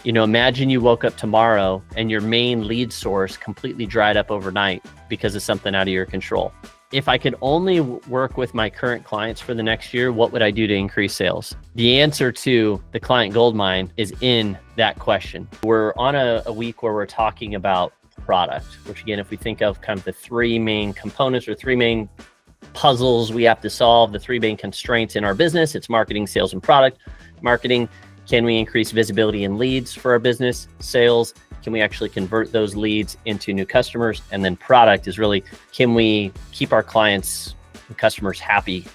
Imagine you woke up tomorrow and your main lead source completely dried up overnight because of something out of your control. If I could only work with my current clients for the next year, what would I do to increase sales? The answer to the client goldmine is in that question. We're on a week where we're talking about product, which again, if we think of kind of the three main components or three main puzzles we have to solve, the three main constraints in our business, it's marketing, sales, and product. Marketing, can we increase visibility and leads for our business? Sales, can we actually convert those leads into new customers? And then product is really, can we keep our clients and customers happy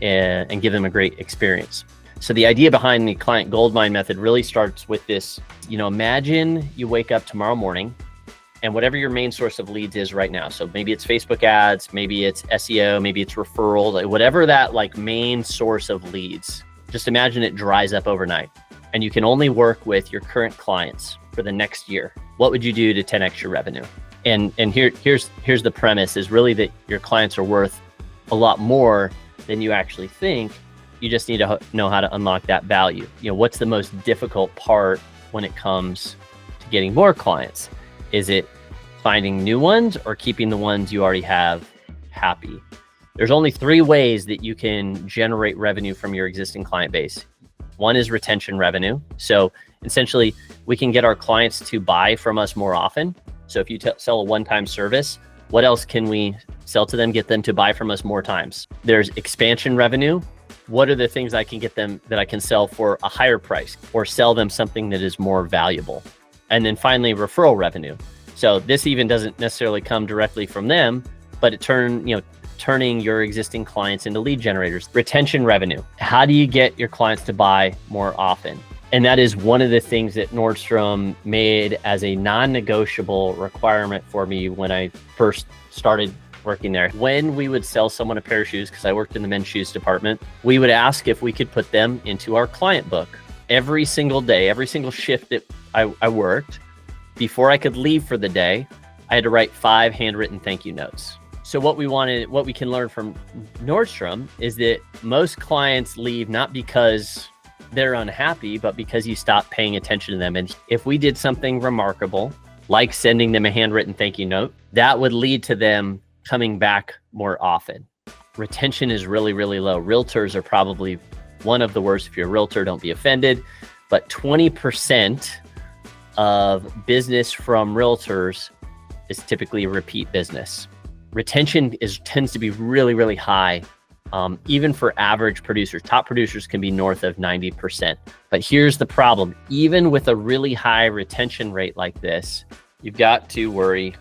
and give them a great experience? So the idea behind the Client Goldmine Method really starts with this, imagine you wake up tomorrow morning and whatever your main source of leads is right now. So maybe it's Facebook ads, maybe it's SEO, maybe it's referrals, whatever that main source of leads, just imagine it dries up overnight and you can only work with your current clients for the next year. What would you do to 10x your revenue? And here's the premise is really that your clients are worth a lot more than you actually think. You just need to know how to unlock that value. What's the most difficult part when it comes to getting more clients? Is it finding new ones or keeping the ones you already have happy? There's only three ways that you can generate revenue from your existing client base. One is retention revenue. So essentially, we can get our clients to buy from us more often. So if you sell a one-time service, what else can we sell to them, get them to buy from us more times? There's expansion revenue. What are the things I can get them that I can sell for a higher price or sell them something that is more valuable? And then finally, referral revenue. So this even doesn't necessarily come directly from them, but turning your existing clients into lead generators. Retention revenue. How do you get your clients to buy more often? And that is one of the things that Nordstrom made as a non-negotiable requirement for me when I first started working there. When we would sell someone a pair of shoes, because I worked in the men's shoes department, we would ask if we could put them into our client book. Every single day, every single shift that I worked, before I could leave for the day, I had to write 5 handwritten thank you notes. So what we can learn from Nordstrom is that most clients leave not because they're unhappy, but because you stop paying attention to them. And if we did something remarkable, like sending them a handwritten thank you note, that would lead to them coming back more often. Retention is really, really low. Realtors are probably one of the worst. If you're a realtor, don't be offended, but 20% of business from realtors is typically repeat business. Retention tends to be really, really high, even for average producers. Top producers can be north of 90%. But here's the problem. Even with a really high retention rate like this, you've got to worry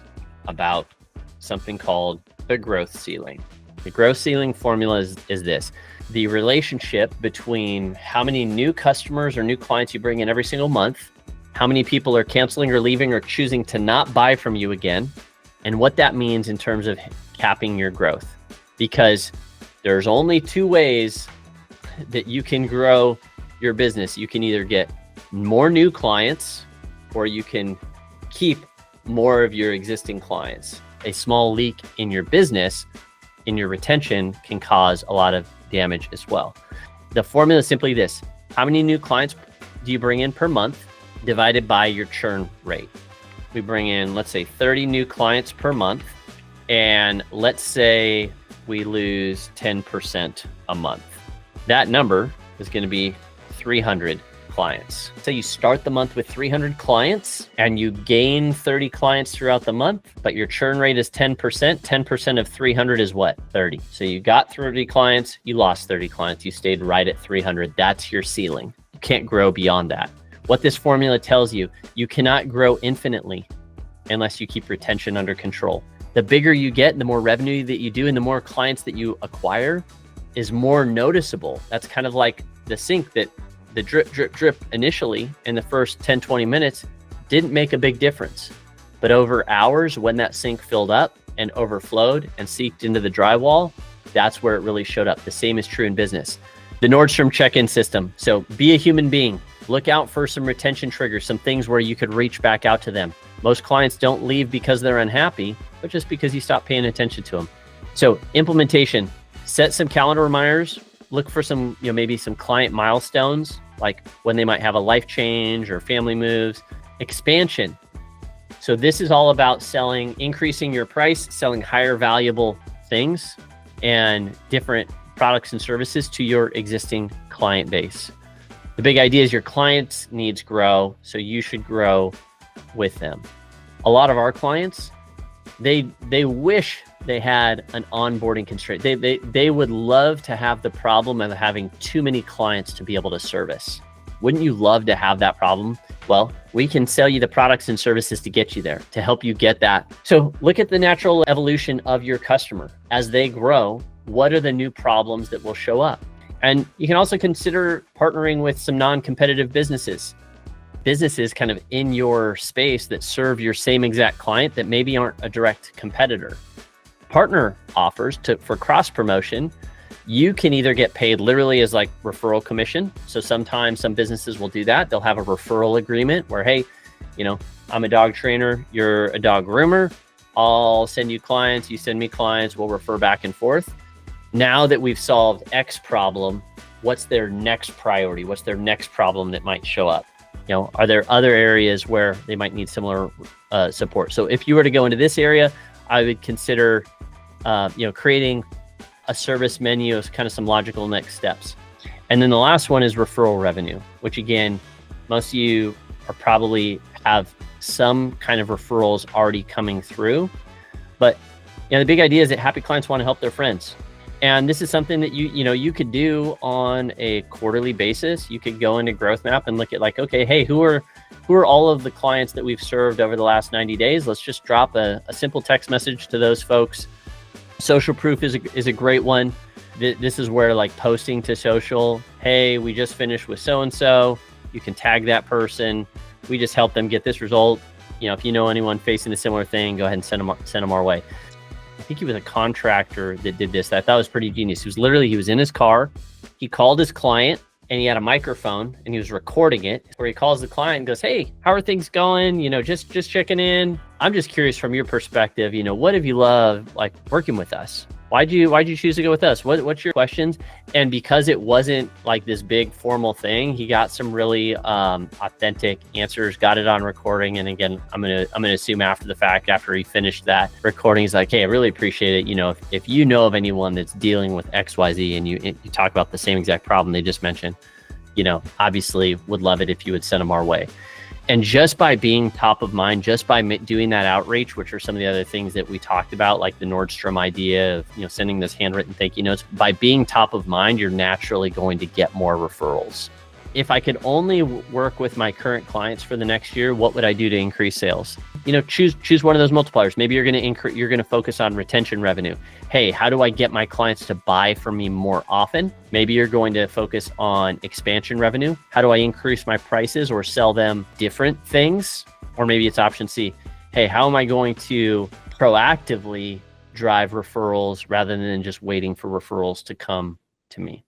about something called the growth ceiling. The growth ceiling formula is this. The relationship between how many new customers or new clients you bring in every single month, how many people are canceling or leaving or choosing to not buy from you again, and what that means in terms of capping your growth. Because there's only 2 ways that you can grow your business. You can either get more new clients or you can keep more of your existing clients. A small leak in your business, in your retention, can cause a lot of damage as well. The formula is simply this. How many new clients do you bring in per month divided by your churn rate? We bring in, let's say 30 new clients per month. And let's say we lose 10% a month. That number is going to be 300 clients. So you start the month with 300 clients and you gain 30 clients throughout the month, but your churn rate is 10%. 10% of 300 is what? 30. So you got 30 clients, you lost 30 clients. You stayed right at 300. That's your ceiling. You can't grow beyond that. What this formula tells you, you cannot grow infinitely unless you keep retention under control. The bigger you get, the more revenue that you do and the more clients that you acquire is more noticeable. That's kind of like the sink that the drip, drip, drip initially in the first 10, 20 minutes didn't make a big difference. But over hours, when that sink filled up and overflowed and seeped into the drywall, that's where it really showed up. The same is true in business. The Nordstrom check-in system. So be a human being. Look out for some retention triggers, some things where you could reach back out to them. Most clients don't leave because they're unhappy, but just because you stop paying attention to them. So implementation, set some calendar reminders look for some, maybe some client milestones, like when they might have a life change or family moves. Expansion. So this is all about increasing your price, selling higher valuable things and different products and services to your existing client base. The big idea is your clients' needs grow, so you should grow with them. A lot of our clients, they wish they had an onboarding constraint. They would love to have the problem of having too many clients to be able to service. Wouldn't you love to have that problem? Well, we can sell you the products and services to get you there, to help you get that. So look at the natural evolution of your customer. As they grow, what are the new problems that will show up? And you can also consider partnering with some non-competitive businesses kind of in your space that serve your same exact client that maybe aren't a direct competitor. Partner offers for cross promotion, you can either get paid literally as like referral commission. So sometimes some businesses will do that. They'll have a referral agreement where, hey, I'm a dog trainer, you're a dog groomer. I'll send you clients, you send me clients, we'll refer back and forth. Now that we've solved X problem, what's their next priority? What's their next problem that might show up? Are there other areas where they might need similar support? So if you were to go into this area, I would consider, creating a service menu as kind of some logical next steps. And then the last one is referral revenue, which again, most of you are probably have some kind of referrals already coming through. But the big idea is that happy clients want to help their friends. And this is something that you could do on a quarterly basis. You could go into GrowthMap and look at like, okay, hey, who are all of the clients that we've served over the last 90 days? Let's just drop a simple text message to those folks. Social proof is a great one. This is where like posting to social, hey, we just finished with so-and-so. You can tag that person. We just helped them get this result. If you know anyone facing a similar thing, go ahead and send them our way. I think he was a contractor that did this. I thought it was pretty genius. He was in his car. He called his client and he had a microphone and he was recording it, where he calls the client and goes, hey, how are things going? Just checking in. I'm just curious from your perspective, what have you loved like working with us? Why'd you choose to go with us? What's your questions? And because it wasn't like this big formal thing, he got some really authentic answers, got it on recording. And again, I'm gonna assume after the fact, after he finished that recording, he's like, hey, I really appreciate it. If you know of anyone that's dealing with XYZ and you talk about the same exact problem they just mentioned, obviously would love it if you would send them our way. And just by being top of mind, just by doing that outreach, which are some of the other things that we talked about, like the Nordstrom idea of sending this handwritten thank you notes, by being top of mind, you're naturally going to get more referrals. If I could only work with my current clients for the next year, what would I do to increase sales? Choose one of those multipliers. Maybe you're going to focus on retention revenue. Hey, how do I get my clients to buy from me more often? Maybe you're going to focus on expansion revenue. How do I increase my prices or sell them different things? Or maybe it's option C. Hey, how am I going to proactively drive referrals rather than just waiting for referrals to come to me?